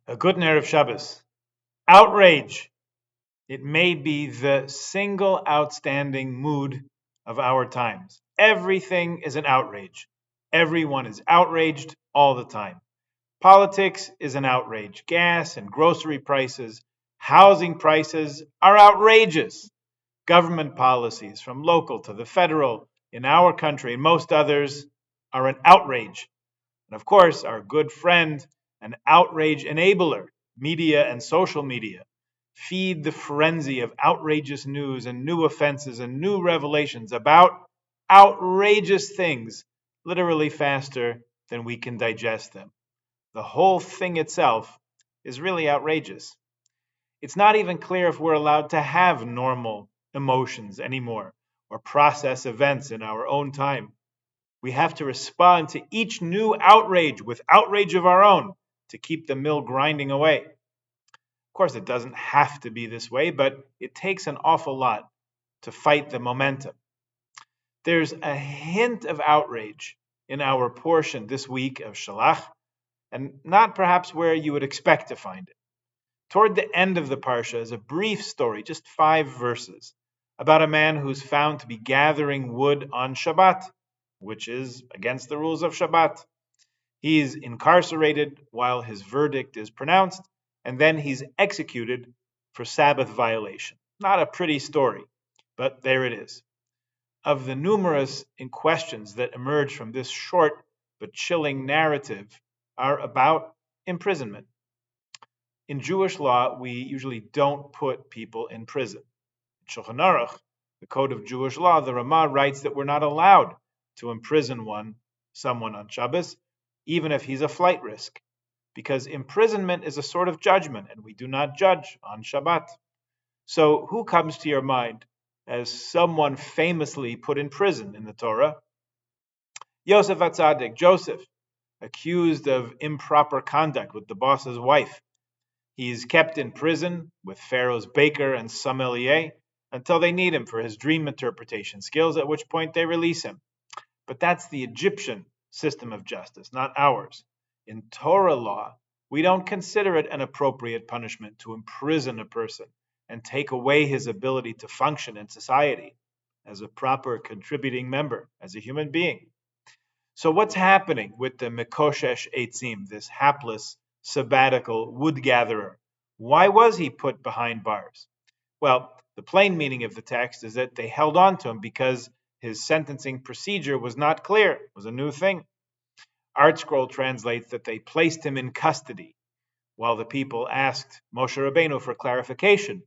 A good Erev Shabbos. Outrage. It may be the single outstanding mood of our times. Everything is an outrage. Everyone is outraged all the time. Politics is an outrage. Gas and grocery prices, housing prices are outrageous. Government policies, from local to the federal, in our country and most others, are an outrage. And of course, our good friend and outrage enabler, media and social media, feed the frenzy of outrageous news and new offenses and new revelations about outrageous things literally faster than we can digest them. The whole thing itself is really outrageous. It's not even clear if we're allowed to have normal emotions anymore or process events in our own time. We have to respond to each new outrage with outrage of our own to keep the mill grinding away. Of course, it doesn't have to be this way, but it takes an awful lot to fight the momentum. There's a hint of outrage in our portion this week of Shelach, and not perhaps where you would expect to find it. Toward the end of the parsha is a brief story, just 5 verses, about a man who's found to be gathering wood on Shabbat, which is against the rules of Shabbat. He's incarcerated while his verdict is pronounced, and then he's executed for Sabbath violation. Not a pretty story, but there it is. Of the numerous questions that emerge from this short but chilling narrative are about imprisonment. In Jewish law, we usually don't put people in prison. In Shulchan Aruch, the code of Jewish law, the Ramah writes that we're not allowed to imprison someone on Shabbos, even if he's a flight risk, because imprisonment is a sort of judgment, and we do not judge on Shabbat. So who comes to your mind as someone famously put in prison in the Torah? Yosef HaTzadik, Joseph, accused of improper conduct with the boss's wife. He's kept in prison with Pharaoh's baker and sommelier until they need him for his dream interpretation skills, at which point they release him. But that's the Egyptian system of justice, not ours. In Torah law, we don't consider it an appropriate punishment to imprison a person and take away his ability to function in society as a proper contributing member, as a human being. So what's happening with the Mekoshesh Eitzim, this hapless sabbatical wood gatherer? Why was he put behind bars? Well, the plain meaning of the text is that they held on to him because his sentencing procedure was not clear. It was a new thing. ArtScroll translates that they placed him in custody while the people asked Moshe Rabbeinu for clarification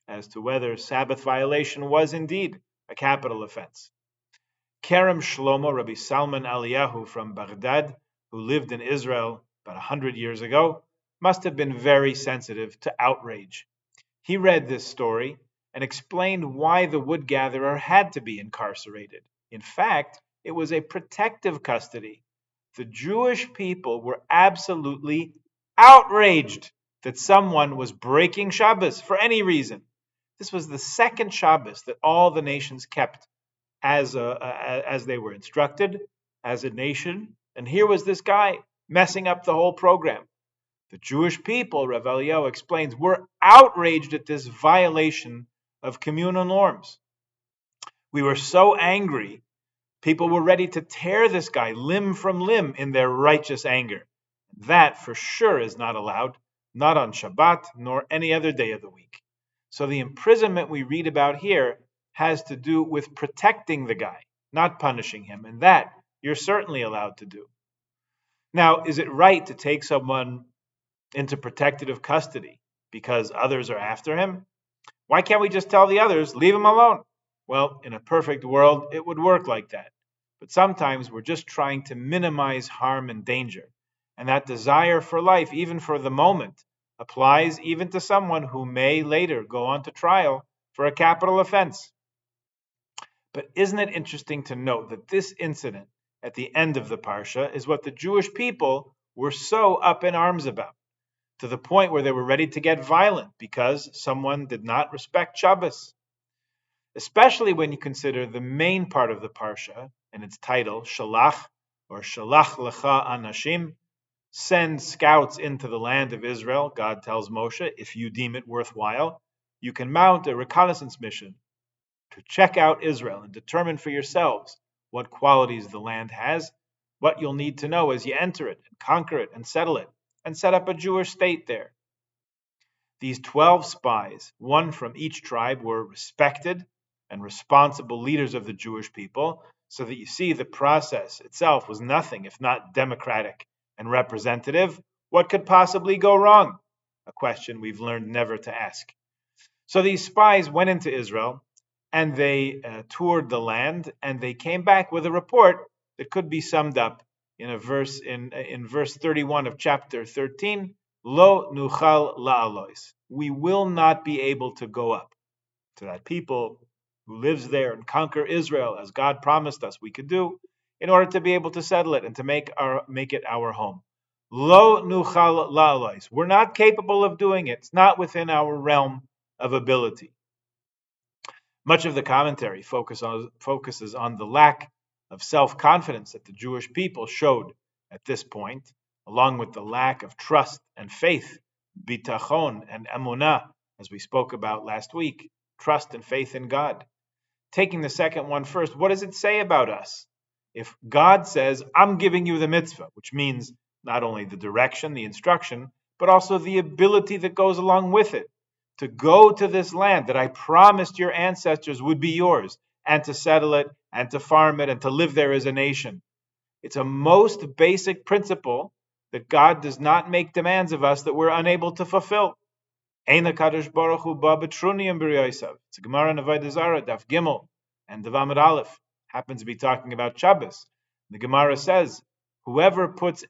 as to whether Sabbath violation was indeed a capital offense. Kerem Shlomo, Rabbi Salman Eliyahu from Baghdad, who lived in Israel about 100 years ago, must have been very sensitive to outrage. He read this story and explained why the wood gatherer had to be incarcerated. In fact, it was a protective custody. The Jewish people were absolutely outraged that someone was breaking Shabbos for any reason. This was the second Shabbos that all the nations kept as they were instructed, as a nation. And here was this guy messing up the whole program. The Jewish people, Rav Eliyahu explains, were outraged at this violation of communal norms. We were so angry, people were ready to tear this guy limb from limb in their righteous anger. That for sure is not allowed, not on Shabbat, nor any other day of the week. So the imprisonment we read about here has to do with protecting the guy, not punishing him, and that you're certainly allowed to do. Now, is it right to take someone into protective custody because others are after him? Why can't we just tell the others, leave him alone? Well, in a perfect world, it would work like that. But sometimes we're just trying to minimize harm and danger. And that desire for life, even for the moment, applies even to someone who may later go on to trial for a capital offense. But isn't it interesting to note that this incident at the end of the Parsha is what the Jewish people were so up in arms about, to the point where they were ready to get violent because someone did not respect Shabbos. Especially when you consider the main part of the Parsha and its title, Shelach, or Shelach Lecha Anashim, Send scouts into the land of Israel, God tells Moshe, if you deem it worthwhile. You can mount a reconnaissance mission to check out Israel and determine for yourselves what qualities the land has, what you'll need to know as you enter it and conquer it and settle it, and set up a Jewish state there. These 12 spies, one from each tribe, were respected and responsible leaders of the Jewish people, so that you see the process itself was nothing if not democratic and representative. What could possibly go wrong? A question we've learned never to ask. So these spies went into Israel and they toured the land, and they came back with a report that could be summed up in a verse in verse 31 of chapter 13. Lo nuchal la'alois. We will not be able to go up to that people who lives there and conquer Israel as God promised us we could do, in order to be able to settle it and to make it our home. Lo nuchal la'alois. We're not capable of doing it. It's not within our realm of ability. Much of the commentary focuses on the lack of self-confidence that the Jewish people showed at this point, along with the lack of trust and faith, bitachon and emunah, as we spoke about last week, trust and faith in God. Taking the second one first, what does it say about us? If God says, I'm giving you the mitzvah, which means not only the direction, the instruction, but also the ability that goes along with it, to go to this land that I promised your ancestors would be yours, and to settle it, and to farm it, and to live there as a nation. It's a most basic principle that God does not make demands of us that we're unable to fulfill. Ein HaKadosh Baruch Hu ba b'truniyim b'riyosav. It's a Gemara in Avodah Zarah, Daf Gimel, and Daf Amud Aleph. Happens to be talking about Shabbos. The Gemara says, whoever puts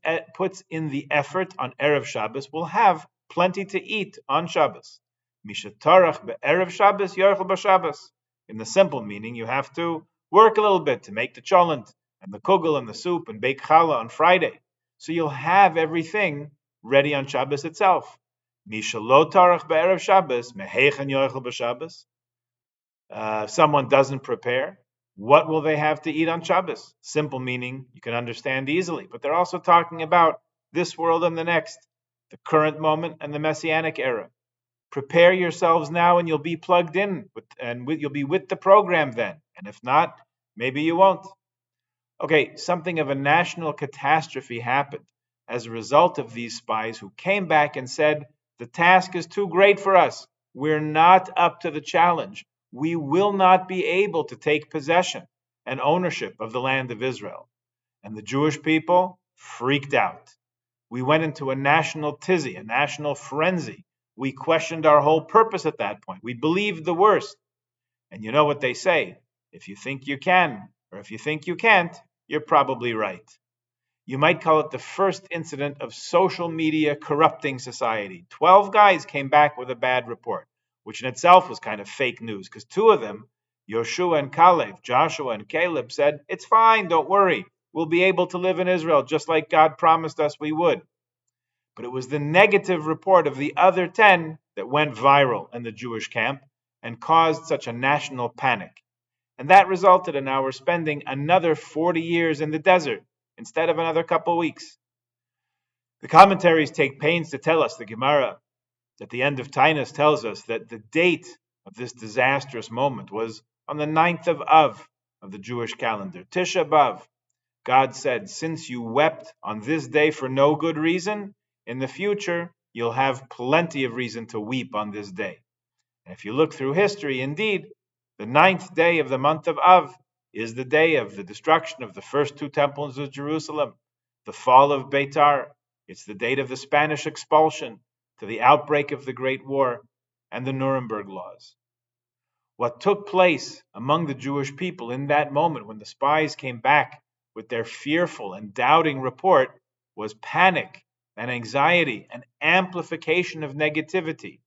in the effort on Erev Shabbos will have plenty to eat on Shabbos. Mishatarach be'erev Shabbos yorchel b'Shabbos. In the simple meaning, you have to work a little bit to make the cholent and the kugel and the soup and bake challah on Friday. So you'll have everything ready on Shabbos itself. Someone doesn't prepare, what will they have to eat on Shabbos? Simple meaning you can understand easily, but they're also talking about this world and the next, the current moment and the Messianic era. Prepare yourselves now and you'll be plugged in, you'll be with the program then. And if not, maybe you won't. Okay, something of a national catastrophe happened as a result of these spies who came back and said, the task is too great for us. We're not up to the challenge. We will not be able to take possession and ownership of the land of Israel. And the Jewish people freaked out. We went into a national tizzy, a national frenzy. We questioned our whole purpose at that point. We believed the worst. And you know what they say? If you think you can, or if you think you can't, you're probably right. You might call it the first incident of social media corrupting society. 12 guys came back with a bad report, which in itself was kind of fake news, because two of them, Yoshua and Caleb, Joshua and Caleb, said, it's fine, don't worry. We'll be able to live in Israel just like God promised us we would. But it was the negative report of the other 10 that went viral in the Jewish camp and caused such a national panic. And that resulted in our spending another 40 years in the desert instead of another couple weeks. The commentaries take pains to tell us, the Gemara at the end of Tainus tells us that the date of this disastrous moment was on the 9th of Av of the Jewish calendar, Tisha B'Av. God said, since you wept on this day for no good reason, in the future you'll have plenty of reason to weep on this day. And if you look through history, indeed, the 9th day of the month of Av is the day of the destruction of the first two temples of Jerusalem, the fall of Beitar. It's the date of the Spanish expulsion, to the outbreak of the Great War and the Nuremberg laws. What took place among the Jewish people in that moment when the spies came back with their fearful and doubting report was panic and anxiety and amplification of negativity,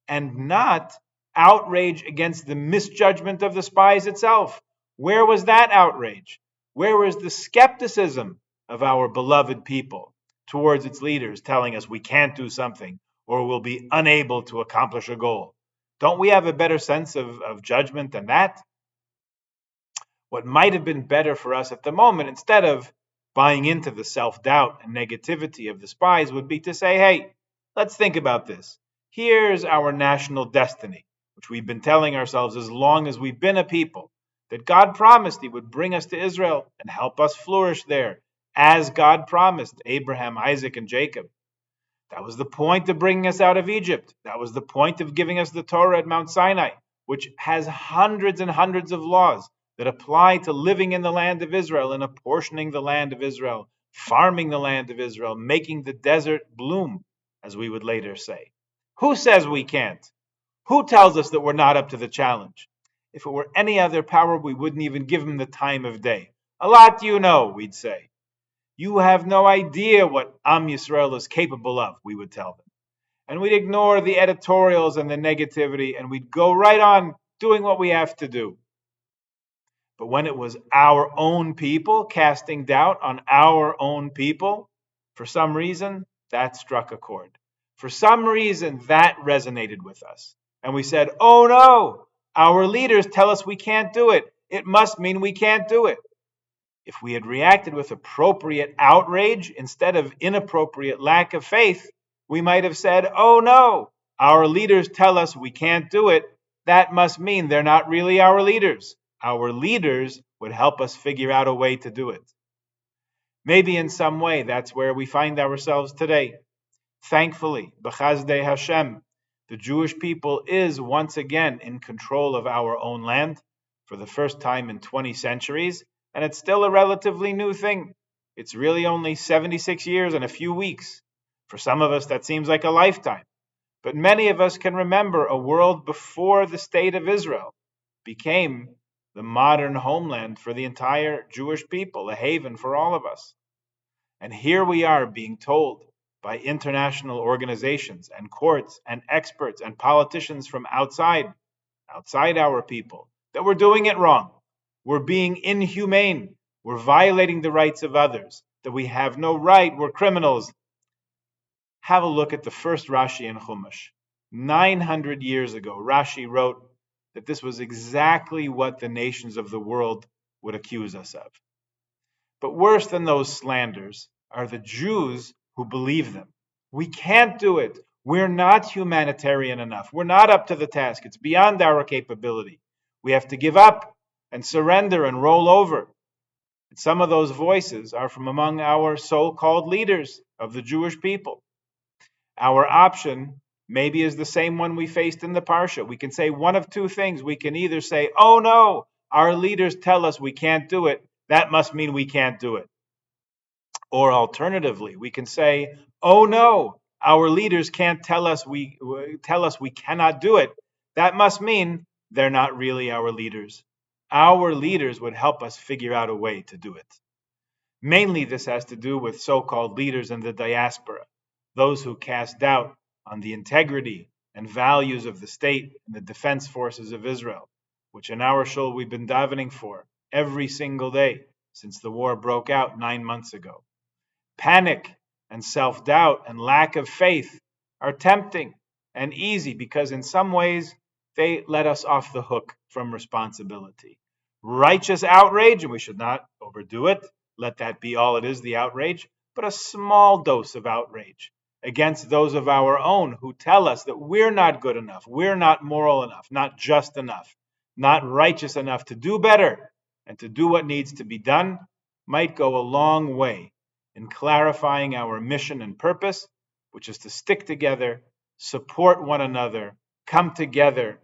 and not outrage against the misjudgment of the spies itself. Where was that outrage? Where was the skepticism of our beloved people towards its leaders telling us we can't do something or we'll be unable to accomplish a goal? Don't we have a better sense of judgment than that? What might have been better for us at the moment, instead of Buying into the self-doubt and negativity of the spies would be to say, hey, let's think about this. Here's our national destiny, which we've been telling ourselves as long as we've been a people, that God promised he would bring us to Israel and help us flourish there, as God promised Abraham, Isaac, and Jacob. That was the point of bringing us out of Egypt. That was the point of giving us the Torah at Mount Sinai, which has hundreds and hundreds of laws that apply to living in the land of Israel and apportioning the land of Israel, farming the land of Israel, making the desert bloom, as we would later say. Who says we can't? Who tells us that we're not up to the challenge? If it were any other power, we wouldn't even give them the time of day. A lot you know, we'd say. You have no idea what Am Yisrael is capable of, we would tell them. And we'd ignore the editorials and the negativity, and we'd go right on doing what we have to do. But when it was our own people casting doubt on our own people, for some reason, that struck a chord. For some reason, that resonated with us. And we said, oh no, our leaders tell us we can't do it. It must mean we can't do it. If we had reacted with appropriate outrage instead of inappropriate lack of faith, we might have said, oh no, our leaders tell us we can't do it. That must mean they're not really our leaders. Our leaders would help us figure out a way to do it. Maybe in some way that's where we find ourselves today. Thankfully, B'chazdei Hashem, the Jewish people is once again in control of our own land for the first time in 20 centuries, and it's still a relatively new thing. It's really only 76 years and a few weeks. For some of us, that seems like a lifetime. But many of us can remember a world before the state of Israel became the modern homeland for the entire Jewish people, a haven for all of us. And here we are being told by international organizations and courts and experts and politicians from outside our people, that we're doing it wrong. We're being inhumane. We're violating the rights of others, that we have no right. We're criminals. Have a look at the first Rashi in Chumash. 900 years ago, Rashi wrote that this was exactly what the nations of the world would accuse us of. But worse than those slanders are the Jews who believe them. We can't do it. We're not humanitarian enough. We're not up to the task. It's beyond our capability. We have to give up and surrender and roll over. And some of those voices are from among our so-called leaders of the Jewish people. Our option maybe is the same one we faced in the Parsha. We can say one of two things. We can either say, oh no, our leaders tell us we can't do it. That must mean we can't do it. Or alternatively, we can say, oh no, our leaders can't tell us we cannot do it. That must mean they're not really our leaders. Our leaders would help us figure out a way to do it. Mainly this has to do with so-called leaders in the diaspora, those who cast doubt on the integrity and values of the state and the defense forces of Israel, which in our shul we've been davening for every single day since the war broke out 9 months ago. Panic and self-doubt and lack of faith are tempting and easy because in some ways they let us off the hook from responsibility. Righteous outrage, and we should not overdo it, let that be all it is, the outrage, but a small dose of outrage against those of our own who tell us that we're not good enough, we're not moral enough, not just enough, not righteous enough to do better and to do what needs to be done, might go a long way in clarifying our mission and purpose, which is to stick together, support one another, come together,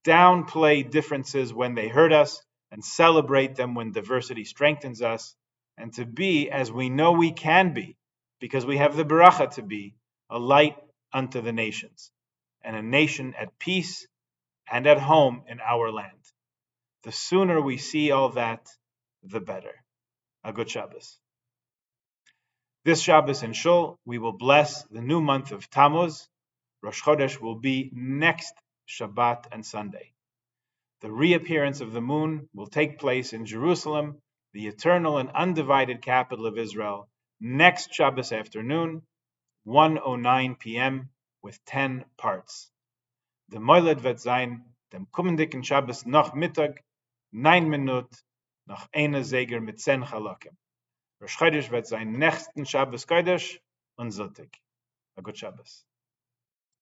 downplay differences when they hurt us, and celebrate them when diversity strengthens us, and to be, as we know we can be, because we have the beracha to be, a light unto the nations, and a nation at peace and at home in our land. The sooner we see all that, the better. A good Shabbos. This Shabbos in Shul, we will bless the new month of Tammuz. Rosh Chodesh will be next Shabbat and Sunday. The reappearance of the moon will take place in Jerusalem, the eternal and undivided capital of Israel, next Shabbos afternoon, 1:09 p.m. with 10 parts. The Moiled wird sein, dem kommendigen Shabbos noch Mittag, 9 Minuten, noch eine Seger mit 10 Chalakim. Rosh Chodesh wird sein nächsten Shabbos Kodesh und Sonntag. A good Shabbos.